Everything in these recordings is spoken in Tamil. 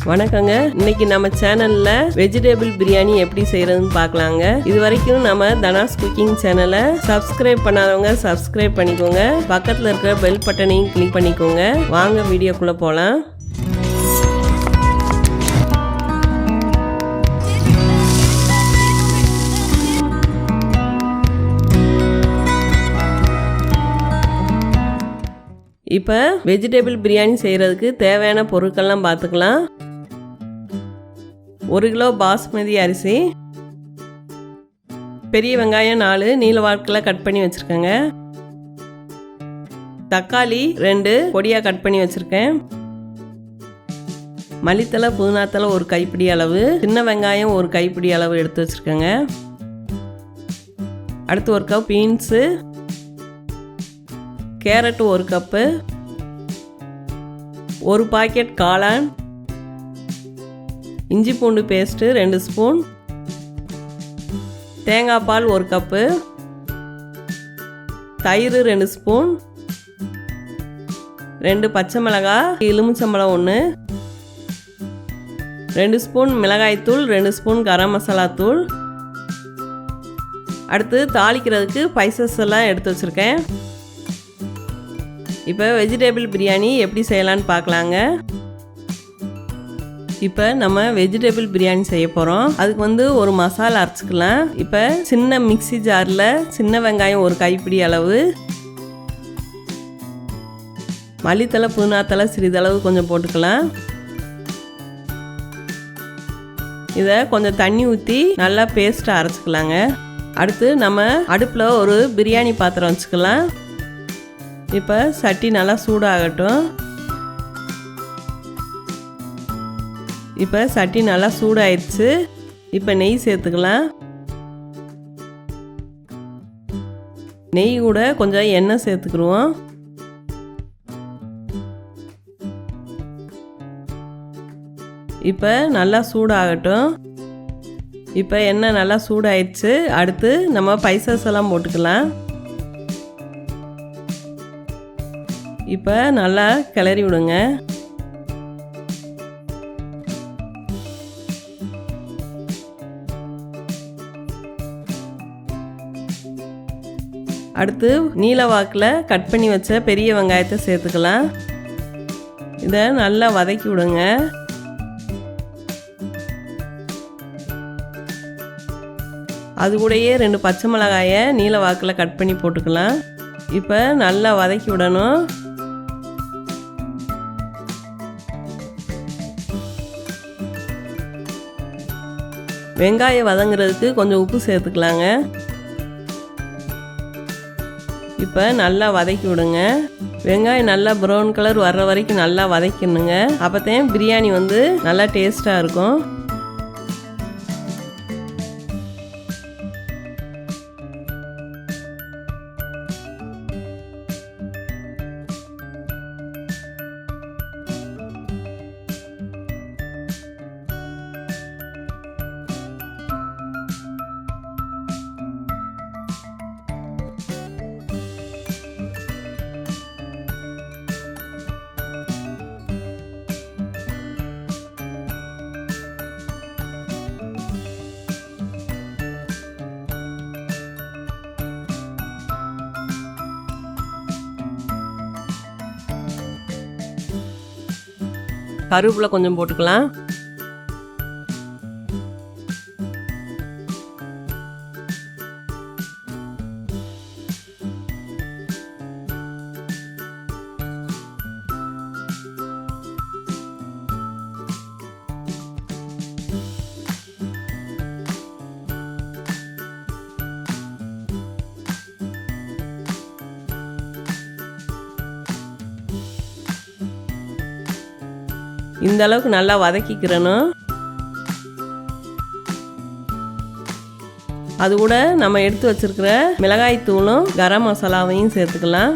வணக்கங்க. இன்னைக்கு நம்ம சேனல்ல வெஜிடபிள் பிரியாணி எப்படி செய்யறதுன்னு பார்க்கலாங்க. இது வரைக்கும் நம்ம தனாஸ் குக்கிங் சேனலை சப்ஸ்கிரைப் பண்ணாதவங்க சப்ஸ்கிரைப் பண்ணிக்கோங்க. பக்கத்தில் இருக்கிற பெல் பட்டனையும் கிளிக் பண்ணிக்கோங்க. வாங்க வீடியோக்குள்ள போகலாம். இப்போ வெஜிடபிள் பிரியாணி செய்கிறதுக்கு தேவையான பொருட்கள்லாம் பார்த்துக்கலாம். 1 கிலோ பாஸ்மதி அரிசி, பெரிய வெங்காயம் 4 நீல வாக்கில் கட் பண்ணி வச்சுருக்கேங்க. தக்காளி 2 பொடியாக கட் பண்ணி வச்சுருக்கேன். மல்லித்தலை புதினாத்தலை 1 கைப்பிடி அளவு, சின்ன வெங்காயம் 1 கைப்பிடி அளவு எடுத்து வச்சுருக்கேங்க. அடுத்து 1 cup beans, carrot 1 cup, 1 packet காளான், இஞ்சி பூண்டு பேஸ்ட்டு 2 ஸ்பூன், தேங்காய் பால் 1 கப்பு, தயிர் 2 ஸ்பூன், 2 பச்சை மிளகாய், எலுமிச்சம்பழம் 1, 2 ஸ்பூன் மிளகாய்த்தூள், 2 ஸ்பூன் கரம் மசாலா தூள். அடுத்து தாளிக்கிறதுக்கு ஸ்பைசஸ் எல்லாம் எடுத்து வச்சுருக்கேன். இப்போ வெஜிடபிள் பிரியாணி எப்படி செய்யலான்னு பார்க்கலாங்க. இப்போ நம்ம வெஜிடபிள் பிரியாணி செய்ய போகிறோம். அதுக்கு ஒரு மசாலா அரைச்சிக்கலாம். இப்போ சின்ன மிக்ஸி ஜாரில் சின்ன வெங்காயம் 1 கைப்பிடி அளவு, மல்லித்தலை புதினாத்தலை சிறிதளவு கொஞ்சம் போட்டுக்கலாம். இதை கொஞ்சம் தண்ணி ஊற்றி நல்லா பேஸ்ட்டாக அரைச்சிக்கலாங்க. அடுத்து நம்ம அடுப்பில் ஒரு பிரியாணி பாத்திரம் வச்சுக்கலாம். இப்போ சட்டி நல்லா சூடாகட்டும். இப்போ சட்டி நல்லா சூடாயிடுச்சு. இப்போ நெய் சேர்த்துக்கலாம். நெய் கூட கொஞ்சம் எண்ணெய் சேர்த்துக்குருவோம். இப்போ நல்லா சூடாகட்டும். இப்போ எண்ணெய் நல்லா சூடாயிடுச்சு. அடுத்து நம்ம ஸ்பைசஸ் எல்லாம் போட்டுக்கலாம். இப்போ நல்லா கிளறி விடுங்க. அடுத்து நீல வாக்கில் கட் பண்ணி வச்ச பெரிய வெங்காயத்தை சேர்த்துக்கலாம். இதை நல்லா வதக்கி விடுங்க. அது கூடயே 2 பச்சை மிளகாயை நீல வாக்கில் கட் பண்ணி போட்டுக்கலாம். இப்போ நல்லா வதக்கி விடணும். வெங்காயம் வதங்குறதுக்கு கொஞ்சம் உப்பு சேர்த்துக்கலாங்க. இப்போ நல்லா வதக்கி விடுங்க. வெங்காயம் நல்லா ப்ரௌன் கலர் வர்ற வரைக்கும் நல்லா வதக்கணுங்க. அப்போதான் பிரியாணி நல்லா டேஸ்ட்டாக இருக்கும். கருவேப்பிலை கொஞ்சம் போட்டுக்கலாம். இந்த அளவுக்கு நல்லா வதக்கிக்கிறணும். அது கூட நம்ம எடுத்து வச்சிருக்கிற மிளகாய் தூளும் கரம் மசாலாவையும் சேர்த்துக்கலாம்.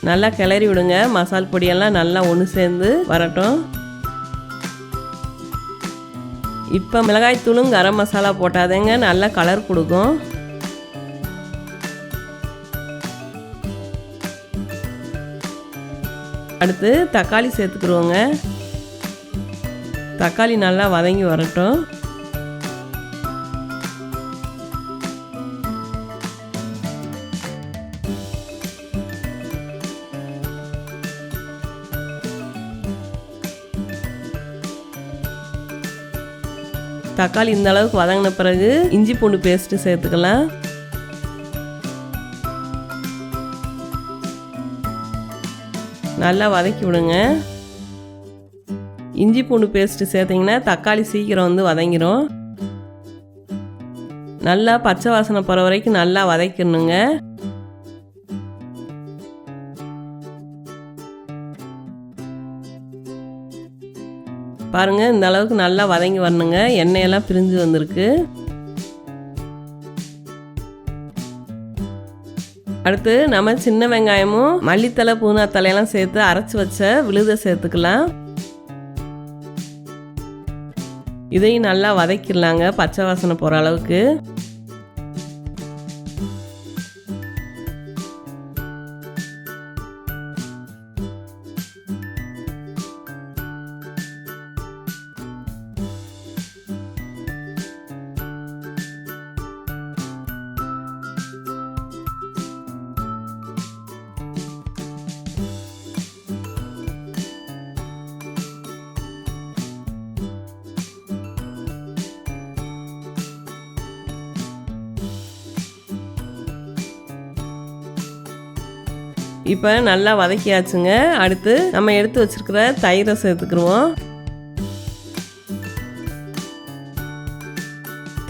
நல்லா கிளறி விடுங்க. மசால் பொடியெல்லாம் நல்லா ஒன்று சேர்ந்து வரட்டும். இப்போ மிளகாய் தூளும் கரம் மசாலா போட்டாதேங்க நல்லா கலர் கொடுக்கும். அடுத்து தக்காளி சேர்த்துக்குருவோங்க. தக்காளி நல்லா வதங்கி வரட்டும். தக்காளி இந்த அளவுக்கு வதங்கின பிறகு இஞ்சி பூண்டு பேஸ்ட்டு சேர்த்துக்கலாம். நல்லா வதக்கி விடுங்க. இஞ்சி பூண்டு பேஸ்ட்டு சேர்த்திங்கன்னா தக்காளி சீக்கிரம் வந்து வதங்கிடும். நல்லா பச்சை வாசனை போகிற வரைக்கும் நல்லா வதக்கிடணுங்க. பாருங்கள், இந்த அளவுக்கு நல்லா வதங்கி வரணுங்க. எண்ணெயெல்லாம் பிரிஞ்சு வந்திருக்கு. அடுத்து நம்ம சின்ன வெங்காயமும் மல்லித்தலை புதினா தலையெல்லாம் சேர்த்து அரைச்சி வச்ச விழுதை சேர்த்துக்கலாம். இதையும் நல்லா வதக்கிடலாங்க பச்சை வாசனை போகிற அளவுக்கு. இப்போ நல்லா வதக்கியாச்சுங்க. அடுத்து நம்ம எடுத்து வச்சிருக்கிற தயிரை சேர்த்துக்குருவோம்.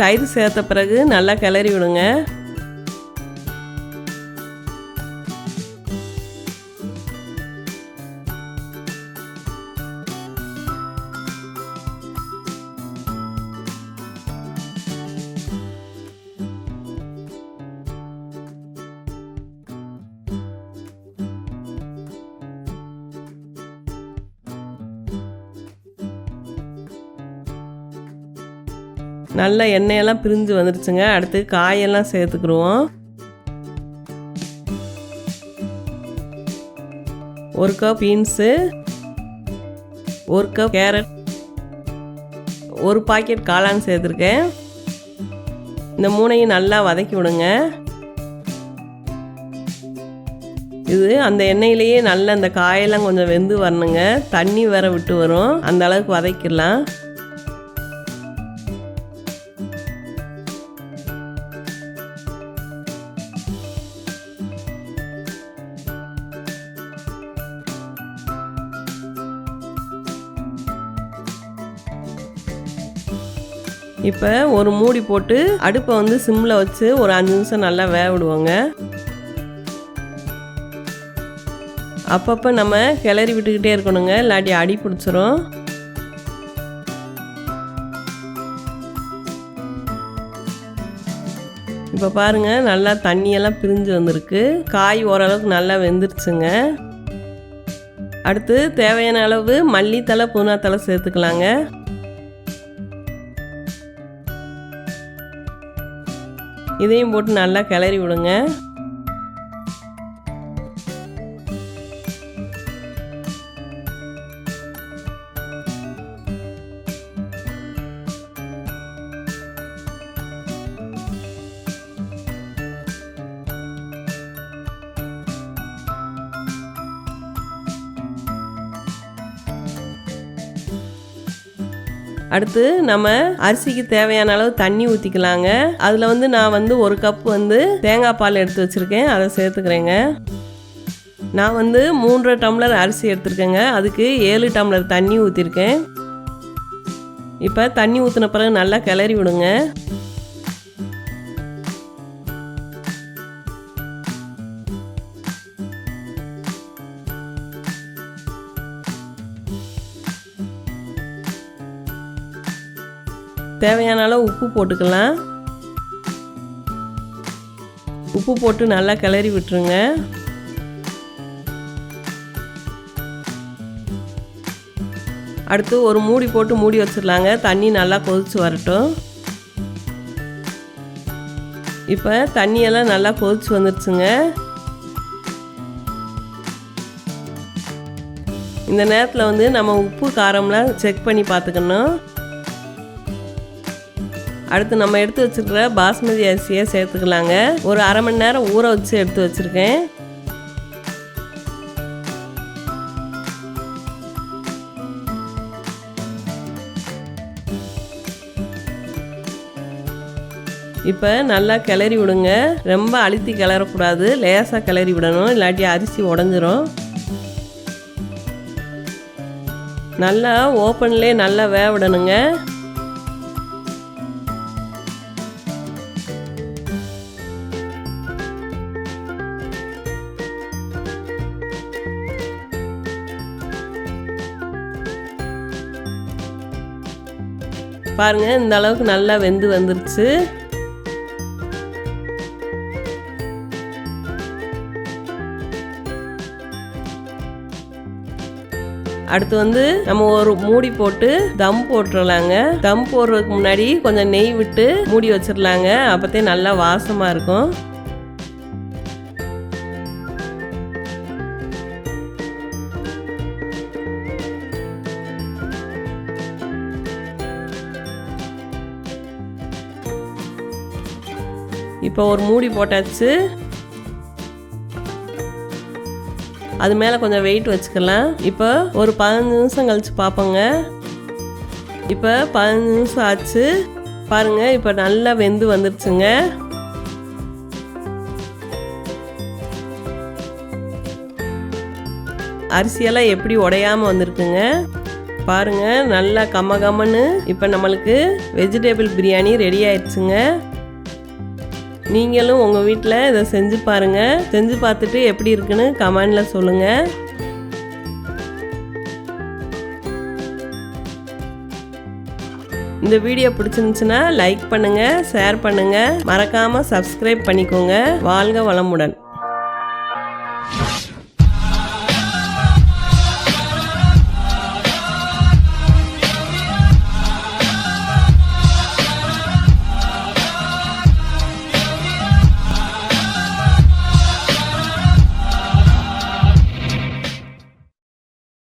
தயிர் சேர்த்த பிறகு நல்லா கிளறி விடுங்க. நல்ல எண்ணெயெல்லாம் பிரிஞ்சு வந்துடுச்சுங்க. அடுத்து காயெல்லாம் சேர்த்துக்குருவோம். 1 cup beans, 1 cup carrot, 1 packet காளான் சேர்த்துருக்கேன். இந்த 3ஐயும் நல்லா வதக்கி விடுங்க. இது அந்த எண்ணெயிலேயே நல்லா அந்த காயெல்லாம் கொஞ்சம் வெந்து வரணுங்க. தண்ணி வேற விட்டு வரும். அந்த அளவுக்கு வதக்கிடலாம். இப்போ ஒரு மூடி போட்டு அடுப்பை வந்து சிம்மில் வச்சு ஒரு 5 நிமிஷம் நல்லா வேக விடுவோங்க. அப்பப்போ நம்ம கிளறி விட்டுக்கிட்டே இருக்கணுங்க, இல்லாட்டி அடி பிடிச்சிரும். இப்போ பாருங்கள், நல்லா தண்ணியெல்லாம் பிரிஞ்சு வந்திருக்கு. காய் ஓரளவுக்கு நல்லா வெந்துருச்சுங்க. அடுத்து தேவையான அளவு மல்லித்தலை புதினா தலை சேர்த்துக்கலாங்க. இதையும் போட்டு நல்லா கிளறி விடுங்க. அடுத்து நம்ம அரிசிக்கு தேவையான அளவு தண்ணி ஊற்றிக்கலாங்க. அதில் வந்து நான் வந்து 1 கப் வந்து தேங்காய் பால் எடுத்து வச்சுருக்கேன், அதை சேர்த்துக்கிறேங்க. நான் வந்து 3 டம்ளர் அரிசி எடுத்துருக்கேங்க, அதுக்கு 7 டம்ளர் தண்ணி ஊற்றிருக்கேன். இப்போ தண்ணி ஊற்றின பிறகு நல்லா கிளறி விடுங்க. தேவையான அளவு உப்பு போட்டுக்கலாம். உப்பு போட்டு நல்லா கிளறி விட்டுருங்க. அடுத்து ஒரு மூடி போட்டு மூடி வச்சிடலாங்க. தண்ணி நல்லா கொதிச்சு வரட்டும். இப்போ தண்ணியெல்லாம் நல்லா கொதிச்சு வந்துருச்சுங்க. இந்த நேரத்தில் வந்து நம்ம உப்பு காரம்லாம் செக் பண்ணி பார்த்துக்கணும். அடுத்து நம்ம எடுத்து வச்சுருக்கிற பாஸ்மதி அரிசியை சேர்த்துக்கலாங்க. ஒரு அரை மணி நேரம் ஊற வச்சு எடுத்து வச்சுருக்கேன். இப்போ நல்லா கிளறி விடுங்க. ரொம்ப அழுத்தி கிளறக்கூடாது, லேசாக கிளறி விடணும், இல்லாட்டி அரிசி உடஞ்சிரும். நல்லா ஓப்பன்லேயே நல்லா வேக விடணுங்க. பாருங்க, இந்த அளவுக்கு நல்லா வெந்து வந்துருச்சு. அடுத்து வந்து நம்ம ஒரு மூடி போட்டு தம் போட்டுடலாங்க. தம் போடுறதுக்கு முன்னாடி கொஞ்சம் நெய் விட்டு மூடி வச்சிடலாங்க. அப்போதே நல்லா வாசமாக இருக்கும். இப்போ ஒரு மூடி போட்டாச்சு. அது மேலே கொஞ்சம் வெயிட் வச்சுக்கலாம். இப்போ ஒரு 15 நிமிஷம் கழிச்சு பார்ப்போங்க. இப்போ 15 நிமிஷம் ஆச்சு. பாருங்கள், இப்போ நல்லா வெந்து வந்துருச்சுங்க. அரிசியெல்லாம் எப்படி உடையாமல் வந்திருக்குங்க. பாருங்கள், நல்லா கம்ம கம்மன்னு இப்போ நம்மளுக்கு வெஜிடபிள் பிரியாணி ரெடி ஆயிடுச்சுங்க. நீங்களும் உங்கள் வீட்டில் இதை செஞ்சு பாருங்கள். செஞ்சு பார்த்துட்டு எப்படி இருக்குன்னு கமெண்டில் சொல்லுங்கள். இந்த வீடியோ பிடிச்சிருந்துச்சுன்னா லைக் பண்ணுங்கள், ஷேர் பண்ணுங்கள், மறக்காமல் சப்ஸ்கிரைப் பண்ணிக்கோங்க. வாழ்க வளமுடன்.